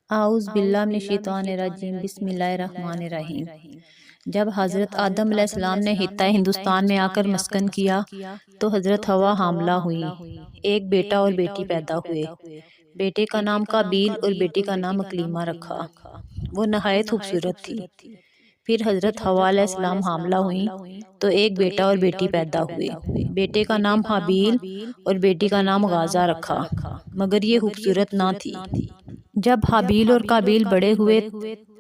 اعوذ باللہ من الشیطان الرجیم، بسم اللہ الرحمن الرحیم۔ جب حضرت آدم علیہ السلام نے خطہ ہندوستان میں آ کر مسکن کیا تو حضرت حوا حاملہ ہوئی۔ ایک بیٹا اور بیٹی پیدا ہوئے۔ بیٹے کا نام قابیل اور بیٹی کا نام اکلیمہ رکھا۔ وہ نہایت خوبصورت تھی۔ پھر حضرت حوا علیہ السلام حاملہ ہوئیں تو ایک بیٹا اور بیٹی پیدا ہوئے۔ بیٹے کا نام حابیل اور بیٹی کا نام غازہ رکھا، مگر یہ خوبصورت نہ تھی۔ جب حابیل اور قابیل بڑے ہوئے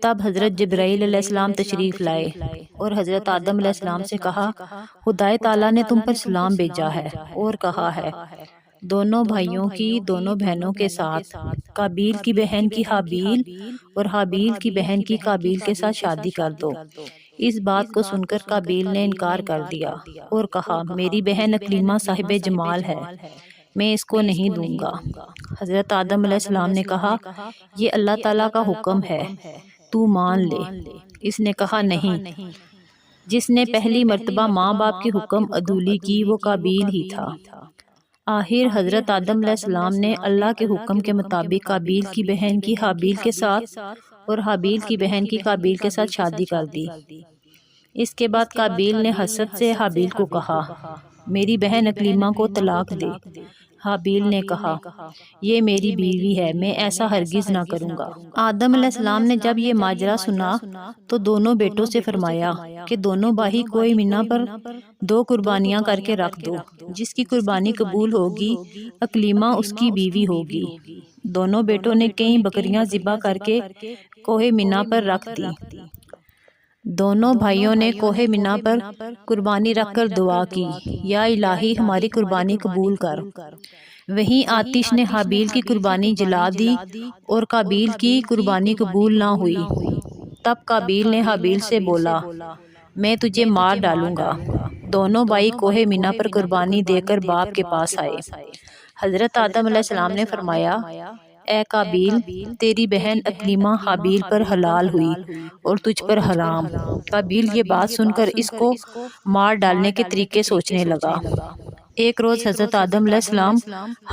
تب حضرت جبرائیل علیہ السلام تشریف لائے اور حضرت آدم علیہ السلام سے کہا، خدائے تعالیٰ نے تم پر سلام بھیجا ہے اور کہا ہے دونوں بھائیوں کی دونوں بہنوں کے ساتھ قابیل کی بہن کی حابیل اور حابیل کی بہن کی قابیل کے ساتھ شادی کر دو۔ اس بات کو سن کر قابیل نے انکار کر دیا اور کہا، میری بہن اکلیمہ صاحب جمال ہے، میں اس کو نہیں دوں گا۔ حضرت آدم علیہ السلام نے کہا، یہ اللہ تعالیٰ کا حکم ہے، تو مان لے۔ اس نے کہا، نہیں، جس نے پہلی مرتبہ ماں باپ کی حکم عدولی کی وہ قابیل ہی تھا۔ آخر حضرت آدم علیہ السلام نے اللہ کے حکم کے مطابق قابیل کی بہن کی حابیل کے ساتھ اور حابیل کی بہن کی قابیل کے ساتھ شادی کر دی۔ اس کے بعد قابیل نے حسد سے حابیل کو کہا، میری بہن اکلیمہ کو طلاق دے۔ حابیل نے کہا، یہ میری بیوی ہے، میں ایسا ہرگز نہ کروں گا۔ آدم علیہ السلام نے جب یہ ماجرا سنا تو دونوں بیٹوں سے فرمایا کہ دونوں بھائی کوئی منا پر 2 قربانیاں کر کے رکھ دو، جس کی قربانی قبول ہوگی اکلیمہ اس کی بیوی ہوگی۔ دونوں بیٹوں نے کئی بکریاں ذبح کر کے کوہ منا پر رکھ دی۔ دونوں بھائیوں نے کوہ منا پر قربانی رکھ کر دعا کی، یا الہی ہماری قربانی قبول کر۔ وہیں آتش نے حابیل کی قربانی جلا دی اور قابیل کی قربانی قبول نہ ہوئی۔ تب قابیل نے حابیل سے بولا، میں تجھے مار ڈالوں گا۔ دونوں بھائی کوہ منا پر قربانی دے کر باپ کے پاس آئے۔ حضرت آدم علیہ السلام نے فرمایا، اے قابیل، تیری بہن اکلیمہ حابیل پر حلال ہوئی اور تجھ پر حرام۔ قابیل یہ بات سن کر اس کو مار ڈالنے کے طریقے سوچنے لگا۔ ایک روز حضرت آدم علیہ السلام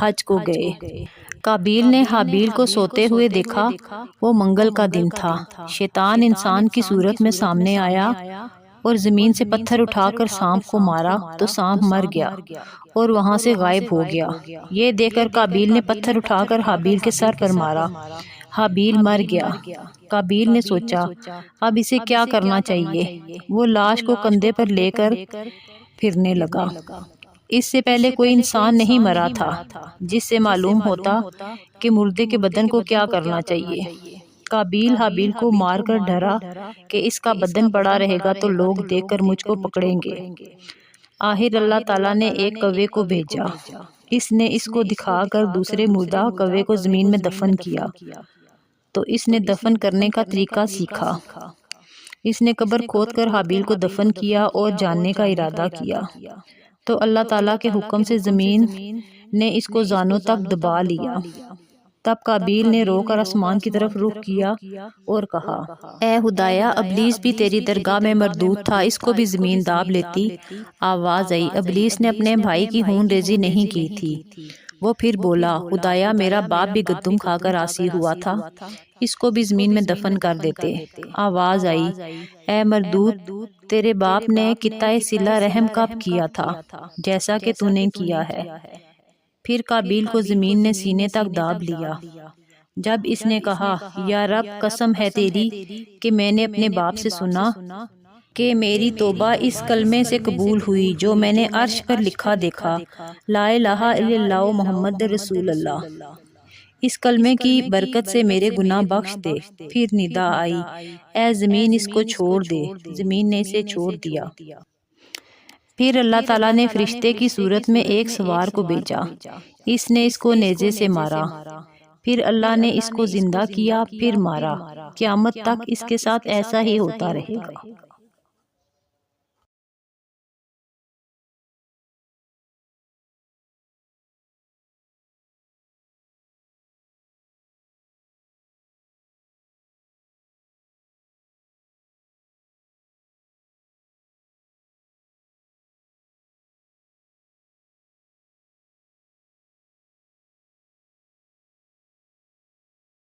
حج کو گئے۔ قابیل نے حابیل کو سوتے ہوئے دیکھا۔ وہ منگل کا دن تھا۔ شیطان انسان کی صورت میں سامنے آیا اور زمین سے پتھر اٹھا کر سانپ کو مارا تو سانپ مر گیا اور وہاں سے غائب ہو گیا۔ یہ دیکھ کر قابیل نے پتھر اٹھا کر حابیل کے سر پر مارا۔ حابیل مر گیا۔ قابیل نے سوچا، اب اسے کیا کرنا چاہیے؟ وہ لاش کو کندھے پر لے کر پھرنے لگا۔ اس سے پہلے کوئی انسان نہیں مرا تھا جس سے معلوم ہوتا کہ مردے کے بدن کو کیا کرنا چاہیے۔ قابیل حابیل کو مار کر ڈرا کہ اس کا بدن پڑا رہے گا تو لوگ دیکھ کر مجھ کو پکڑیں گے۔ آخر اللہ تعالیٰ نے ایک کوے کو بھیجا۔ اس نے اس کو دکھا کر دوسرے مردہ کوے کو زمین میں دفن کیا تو اس نے دفن کرنے کا طریقہ سیکھا۔ اس نے قبر کھود کر حابیل کو دفن کیا اور جاننے کا ارادہ کیا تو اللہ تعالیٰ کے حکم سے زمین نے اس کو زانوں تک دبا لیا۔ تب قابیل نے رو کر آسمان کی طرف رخ کیا اور کہا، اے خدایا، ابلیس بھی تیری درگاہ میں مردود تھا، اس کو بھی زمین داب لیتی۔ آواز آئی، ابلیس نے اپنے بھائی کی خون ریزی نہیں کی تھی۔ وہ پھر بولا، خدایا، میرا باپ بھی گندم کھا کر عاصی ہوا تھا، اس کو بھی زمین میں دفن کر دیتے۔ آواز آئی، اے مردود، تیرے باپ نے قطع صلہ رحم کب کیا تھا جیسا کہ تو نے کیا ہے۔ پھر قابیل کو زمین نے سینے تک داب لیا۔ جب اس نے کہا، یا رب، قسم ہے تیری کہ میں نے اپنے باپ سے سنا کہ میری توبہ اس کلمے سے قبول ہوئی جو میں نے عرش پر لکھا دیکھا، لا الہ الا اللہ محمد رسول اللہ۔ اس کلمے کی برکت سے میرے گناہ بخش دے۔ پھر ندا آئی، اے زمین، اس کو چھوڑ دے۔ زمین نے اسے چھوڑ دیا۔ پھر اللہ تعالیٰ نے فرشتے کی صورت میں ایک سوار کو بھیجا۔ اس نے اس کو نیزے سے مارا۔ پھر اللہ نے اس کو زندہ کیا، پھر مارا۔ قیامت تک اس کے ساتھ ایسا ہی ہوتا رہے گا۔